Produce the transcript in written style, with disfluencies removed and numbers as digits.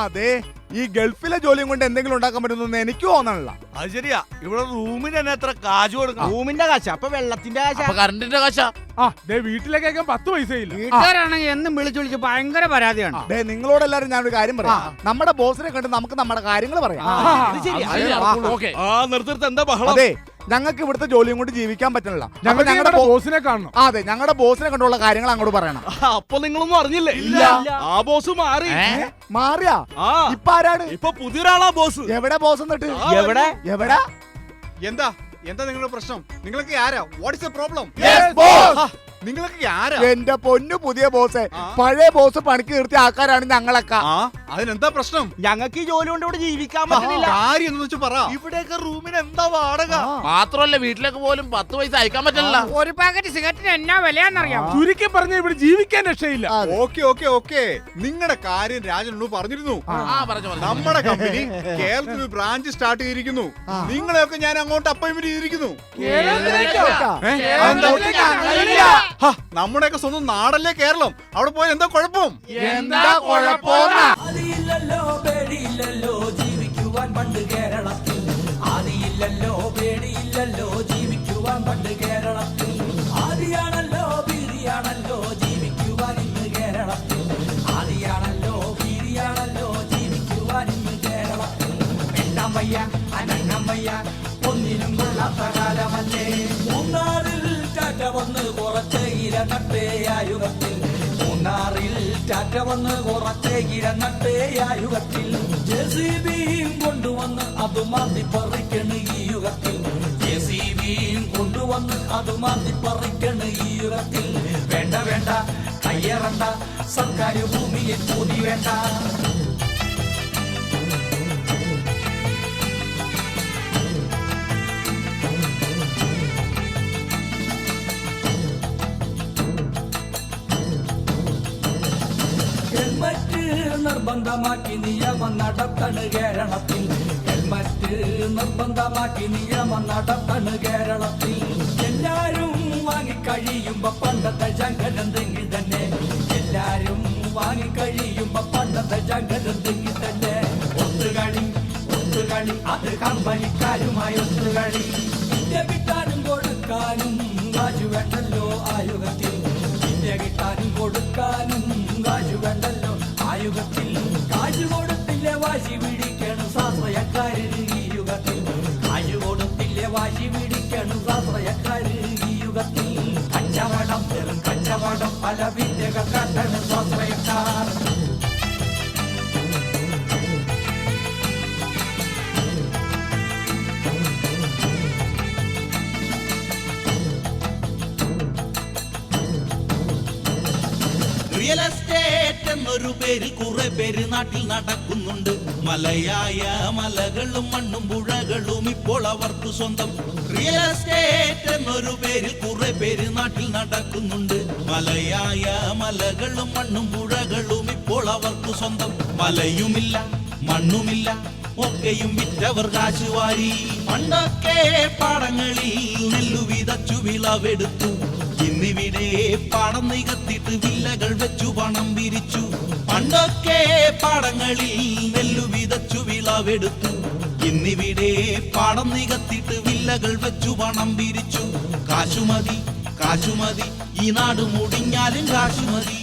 അതെ ഈ ഗൾഫിലെ ജോലിയും കൊണ്ട് എന്തെങ്കിലും ഉണ്ടാക്കാൻ പറ്റുന്ന എനിക്ക് തോന്നണില്ല. അത് ശരിയാ, ഇവിടെ റൂമിന് തന്നെ എത്ര കാശ് കൊടുക്കണം? റൂമിന്റെ കാശ, അപ്പൊ വെള്ളത്തിന്റെ കാശ, കറണ്ടിന്റെ കാശ. വീട്ടിലേക്കേക്കാൻ 10 പൈസയില്ല. വീട്ടുകാരാണെങ്കിൽ എന്നും വിളിച്ചു ഭയങ്കര പരാതിയാണ്. നിങ്ങളോടെല്ലാരും ഞാനൊരു കാര്യം പറയാം. നമ്മുടെ ബോസിനെ കണ്ട് നമുക്ക് നമ്മുടെ കാര്യങ്ങൾ പറയാം. നിർത്തി എന്താ ബഹളം? അതെ, ഞങ്ങൾക്ക് ഇവിടുത്തെ ജോലിയും കൊണ്ട് ജീവിക്കാൻ പറ്റണില്ല. ഞങ്ങളുടെ ബോസിനെ കാണണം. അതെ, ഞങ്ങളുടെ ബോസിനെ കണ്ടുള്ള കാര്യങ്ങൾ അങ്ങോട്ട് പറയണം. അപ്പൊ നിങ്ങളൊന്നും അറിഞ്ഞില്ലേ? ഇല്ല. ആ ബോസ് മാറി. മാറിയാ? ഇപ്പൊ ആരാണ്? ഇപ്പൊ പുതിയൊരാളാ ബോസ്. എവിടെ ബോസ്? എന്നിട്ട് എവിടെ എവിടെ? എന്താ നിങ്ങളുടെ പ്രശ്നം? നിങ്ങൾക്ക് ആരാ? What is A problem? നിങ്ങൾക്ക് ആരാ? എന്റെ പൊന്നു പുതിയ ബോസ്. പഴയ ബോസ് പണിക്ക് നിർത്തിയ ആൾക്കാരാണ് ഞങ്ങളൊക്കെ. അതിനെന്താ പ്രശ്നം? ഞങ്ങൾക്ക് ഈ ജോലി കൊണ്ട് ഇവിടെ ജീവിക്കാൻ പറ്റില്ല. കാര്യം എന്ന് വെച്ച് പറ. ഇവിടെയൊക്കെ റൂമിന് എന്താ വാടക? മാത്രമല്ല വീട്ടിലേക്ക് പോലും 10 പൈസ അയക്കാൻ പറ്റില്ല. ഒരു പാക്കറ്റ് സിഗരറ്റിന് എന്നാ വിലയാന്നറിയാം. ചുരുക്കി പറഞ്ഞ ഇവിടെ ജീവിക്കാൻ രക്ഷയില്ല. ഓക്കെ നിങ്ങളുടെ കാര്യം രാജനോട് പറഞ്ഞിരുന്നു. പറഞ്ഞു. നമ്മുടെ കമ്പനി കേരളത്തിൽ ഒരു ബ്രാഞ്ച് സ്റ്റാർട്ട് ചെയ്തിരിക്കുന്നു. നിങ്ങളെയൊക്കെ ഞാൻ അങ്ങോട്ട് അപ്പോയിന്റ്മെന്റ് ചെയ്തിരിക്കുന്നു. നമ്മുടെയൊക്കെ സ്വന്തം നാടല്ലേ കേരളം. അവിടെ പോയാൽ എന്താ കുഴപ്പം? എന്താ കുഴപ്പം? ആദിയില്ലല്ലോ പേടിയില്ലല്ലോ ജീവിക്കുവാൻ പണ്ട് കേരളത്തിൽ. ആദിയില്ലല്ലോ പേടിയില്ലല്ലോ ജീവിക്കുവാൻ പണ്ട് കേരളത്തിൽ. ആദിയാണല്ലോ ഭീതിയാണല്ലോ ജീവിക്കുവാൻ ഇന്ന് കേരളത്തിൽ. ആദിയാണല്ലോ ഭീതിയാണല്ലോ ജീവിക്കുവാൻ ഇന്ന് കേരളത്തിൽ. എണ്ണമയ്യ അനങ്ങമയ്യ ഒന്നിനും കൊള്ളാത്ത കാലമല്ലേ. മൂന്നാറിൽ ടാറ്റ വന്ന് കുറച്ച് ഇര നട്ടേ ആ യുഗത്തിൽ. മൂന്നാറിൽ ടാറ്റ വന്ന് കുറച്ച് ഇര നട്ടേ ആ യുഗത്തിൽ. ജെസിബിയും കൊണ്ടുവന്ന് അത് മാറ്റി പറിക്കണ് ഈ യുഗത്തിൽ. ജെസിബിയും കൊണ്ടുവന്ന് അത് മാറ്റി പറിക്കണ് ഈ യുഗത്തിൽ. വേണ്ട വേണ്ട കയ്യേറണ്ട സർക്കാർ ഭൂമിയെ കൂടി വേണ്ട. ഹെൽമറ്റ് നിർബന്ധമാക്കി നിയമം നടത്തണ് കേരളത്തിൽ. ഹെൽമറ്റ് നിർബന്ധമാക്കി നിയമം നടത്തണ് കേരളത്തിൽ. എല്ലാരും വാങ്ങിക്കഴിയുമ്പോ പണ്ടത്തെ ജങ്കരന്തെങ്കിൽ തന്നെ. എല്ലാരും വാങ്ങിക്കഴിയുമ്പോ പണ്ടത്തെ ജങ്കരന്തെങ്കിൽ തന്നെ. ഒത്തുകളി അത് കമ്പനിക്കാരുമായി ഒത്തുകളി. ഇന്ത്യ കിട്ടാനും കൊടുക്കാനും കാശു വേണ്ടല്ലോ ആയുഗത്തിൽ. ഇന്ത്യ കിട്ടാനും കൊടുക്കാനും കാശു വേണ്ടല്ലോ ആയുഗത്തിൽ. കാശു കൊടുത്തില്ലേ വാശി പിടിക്കണം സ്വാശ്രയക്കാരന് ഈ യുഗത്തിൽ. കാശു കൊടുത്തില്ലേ വാശി പിടിക്കണം സ്വാശ്രയക്കാരന് ഈ യുഗത്തിൽ. കച്ചവടം വെറും കച്ചവടം പല വിദ്യകൾ കണ്ടണ് സ്വാശ്രയക്കാർ. റിയൽ എസ്റ്റേറ്റ് എന്നൊരു പേരിൽ കുറെ പേര് നാട്ടിൽ നടക്കുന്നുണ്ട്. മലയായ മലകളും മണ്ണും പുഴകളും ഇപ്പോൾ അവർക്ക് സ്വന്തം. റിയൽ എസ്റ്റേറ്റ് എന്നൊരു പേരിൽ കുറെ പേര് നാട്ടിൽ നടക്കുന്നുണ്ട്. മലയായ മലകളും മണ്ണും പുഴകളും ഇപ്പോൾ അവർക്ക് സ്വന്തം. മലയുമില്ല മണ്ണുമില്ല ഒക്കെയും വിറ്റവർ കാശുവാരി. പണ്ടൊക്കെ പാടങ്ങളിൽ നെല്ലു വിതച്ചു വിളവെടുത്തു. ഇന്നിവിടെ പാടം നികത്തിട്ട് വില്ലകൾ വെച്ചു പണം പിരിച്ചു. പണ്ടൊക്കെ പാടങ്ങളിൽ നെല്ലു വിതച്ചു വിളവെടുത്തു. ഇന്നിവിടെ പാടം നികത്തിട്ട് വില്ലകൾ വെച്ചു പണം പിരിച്ചു. കാശുമതി ഈ നാട് മുടിഞ്ഞാലും കാശുമതി.